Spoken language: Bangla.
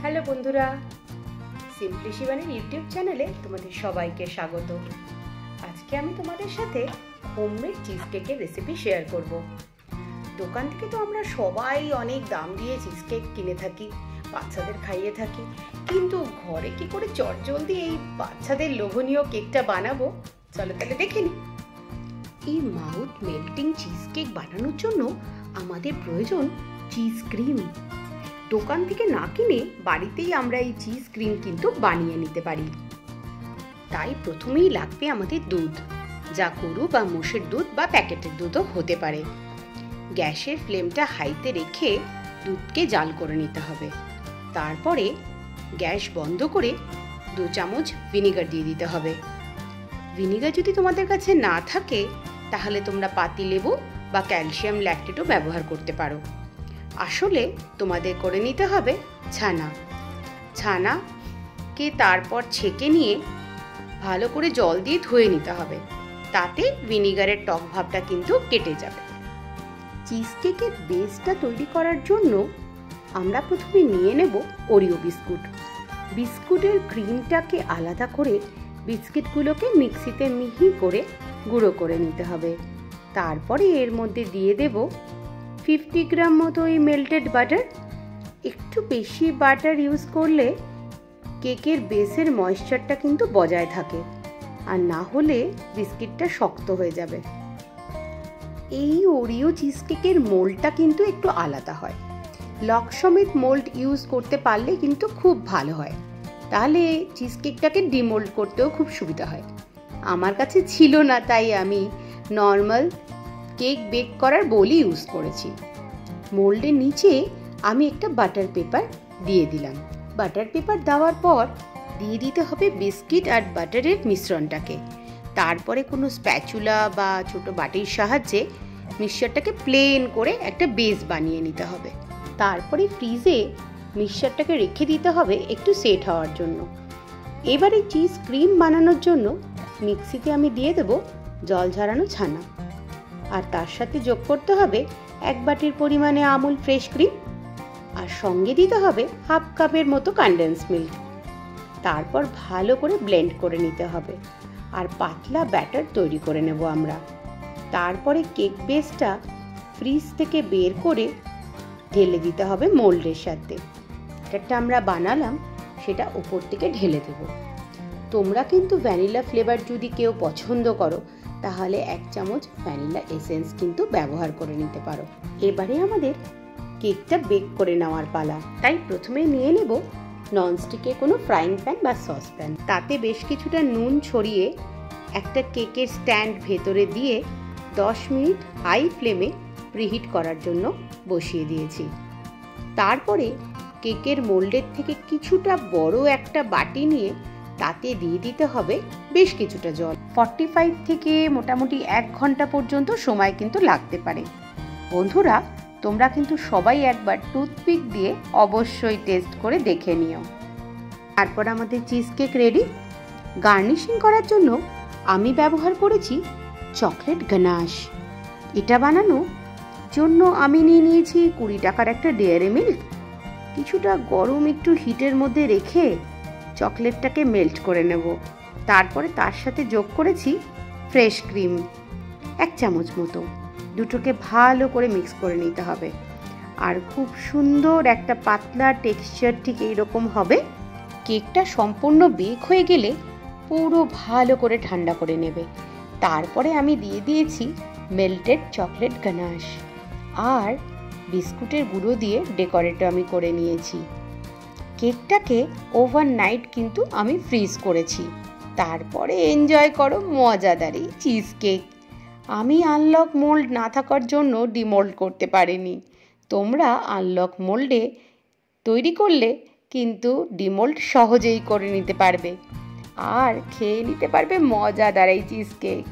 হ্যালো বন্ধুরা, সিম্পলি শিবানীর ইউটিউব চ্যানেলে তোমাদের সবাইকে স্বাগত। আজকে আমি তোমাদের সাথে হোমমেড চিজ কেকের রেসিপি শেয়ার করব। দোকান থেকে তো আমরা সবাই অনেক দাম দিয়ে চিজ কেক কিনে থাকি, বাচ্চাদের খাইয়ে থাকি, কিন্তু ঘরে কি করে চটজলদি এই বাচ্চাদের লোভনীয় কেকটা বানাবো, চলো তাহলে দেখে নিই। এই মাউথ মেল্টিং চিজ কেক বানানোর জন্য আমাদের প্রয়োজন চিজ ক্রিম। দোকান থেকে না কিনে বাড়িতেই আমরা এই চিজ ক্রিম কিন্তু বানিয়ে নিতে পারি। তাই প্রথমেই লাগবে আমাদের দুধ, যা গরু বা মোষের দুধ বা প্যাকেটের দুধও হতে পারে। গ্যাসের ফ্লেমটা হাইতে রেখে দুধকে জাল করে নিতে হবে। তারপরে গ্যাস বন্ধ করে 2 চামচ ভিনিগার দিয়ে দিতে হবে। ভিনিগার যদি তোমাদের কাছে না থাকে তাহলে তোমরা পাতিলেবু বা ক্যালসিয়াম ল্যাকটেটও ব্যবহার করতে পারো। আসলে তোমাদের করে নিতে হবে ছানাকে তারপর ছেঁকে নিয়ে ভালো করে জল দিয়ে ধুয়ে নিতে হবে, তাতে ভিনিগারের টক ভাবটা কিন্তু কেটে যাবে। চিজ কেকের বেসটা তৈরি করার জন্য আমরা প্রথমে নিয়ে নেব ওরিও বিস্কুট। বিস্কুটের ক্রিমটাকে আলাদা করে বিস্কিটগুলোকে মিক্সিতে মিহি করে গুঁড়ো করে নিতে হবে। তারপরে এর মধ্যে দিয়ে দেব 50 গ্রাম মতো এই মেল্টেড বাটার। একটু বেশি বাটার ইউজ করলে কেকের বেসের ময়েশ্চারটা কিন্তু বজায় থাকে, আর না হলে বিস্কিটটা শক্ত হয়ে যাবে। এই ওরিও চিজ কেকের মোল্ডটা কিন্তু একটু আলাদা হয়। লক সমেত মোল্ড ইউজ করতে পারলে কিন্তু খুব ভালো হয়, তাহলে চিজ কেকটাকে ডিমোল্ড করতেও খুব সুবিধা হয়। আমার কাছে ছিল না, তাই আমি নর্মাল কেক বেক করার বোলই ইউজ করেছি। মোল্ডের নিচে আমি একটা বাটার পেপার দিয়ে দিলাম। বাটার পেপার দেওয়ার পর দিয়ে দিতে হবে বিস্কিট আর বাটারের মিশ্রণটাকে। তারপরে কোনো স্প্যাচুলা বা ছোট বাটির সাহায্যে মিক্সচারটাকে প্লেন করে একটা বেস বানিয়ে নিতে হবে। তারপরে ফ্রিজে মিক্সচারটাকে রেখে দিতে হবে একটু সেট হওয়ার জন্য। এবারে চিজ ক্রিম বানানোর জন্য মিক্সিতে আমি দিয়ে দেবো জল ঝরানো ছানা, আর তার সাথে যোগ করতে হবে 1 বাটির পরিমাণে আমুল ফ্রেশ ক্রিম, আর সঙ্গে দিতে হবে 1/2 কাপের মতো কনডেন্স মিল্ক। তারপর ভালো করে ব্লেন্ড করে নিতে হবে, আর পাতলা ব্যাটার তৈরি করে নেব আমরা। তারপরে কেক বেসটা ফ্রিজ থেকে বের করে ঢেলে দিতে হবে মোল্ডের সাথে। যেটা আমরা বানালাম সেটা উপর থেকে ঢেলে দেব। তোমরা কিন্তু ভ্যানিলা ফ্লেভার যদি কেউ পছন্দ করো তাহলে 1 চামচ ভ্যানিলা এসেন্স কিন্তু ব্যবহার করে নিতে পারো। এবারে আমাদের কেকটা বেক করে নেওয়ার পালা। তাই প্রথমে নিয়ে নেব ননস্টিকের কোনো ফ্রাইং প্যান বা সসপ্যান। তাতে বেশ কিছুটা নুন ছড়িয়ে একটা কেকের স্ট্যান্ড ভেতরে দিয়ে 10 মিনিট হাই ফ্লেমে প্রিহিট করার জন্য বসিয়ে দিয়েছি। তারপরে কেকের মোল্ডের থেকে কিছুটা বড় একটা বাটি নিয়ে তাতে দিয়ে দিতে হবে বেশ কিছুটা জল। 45 থেকে মোটামুটি 1 ঘন্টা পর্যন্ত সময় কিন্তু লাগতে পারে। বন্ধুরা, তোমরা কিন্তু সবাই একবার টুথপিক দিয়ে অবশ্যই টেস্ট করে দেখে নিও। তারপর আমাদের চিজ কেক রেডি। গার্নিশিং করার জন্য আমি ব্যবহার করেছি চকলেট গানাশ। এটা বানানোর জন্য আমি নিয়ে নিয়েছি 20 টাকার একটা ডেয়ারি মিল্ক। কিছুটা গরম একটু হিটের মধ্যে রেখে চকলেটটাকে মেল্ট করে নেব। তারপরে তার সাথে যোগ করেছি ফ্রেশ ক্রিম 1 চামচ মতো। দুটোকে ভালো করে মিক্স করে নিতে হবে, আর খুব সুন্দর একটা পাতলা টেক্সচার ঠিক এইরকম হবে। কেকটা সম্পূর্ণ বেক হয়ে গেলে পুরো ভালো করে ঠান্ডা করে নেবে। তারপরে আমি দিয়ে দিয়েছি মেল্টেড চকলেট গানাশ, আর বিস্কুটের গুঁড়ো দিয়ে ডেকোরেটও আমি করে নিয়েছি। কেকটাকে ওভারনাইট কিন্তু আমি ফ্রিজ করেছি। তারপরে এনজয় করো মজাদার এই চিজ কেক। আমি আনলক মোল্ড না থাকার জন্য ডিমোল্ড করতে পারিনি। তোমরা আনলক মোল্ডে তৈরি করলে কিন্তু ডিমোল্ড সহজেই করে নিতে পারবে, আর খেয়ে নিতে পারবে মজাদার এই চিজ কেক।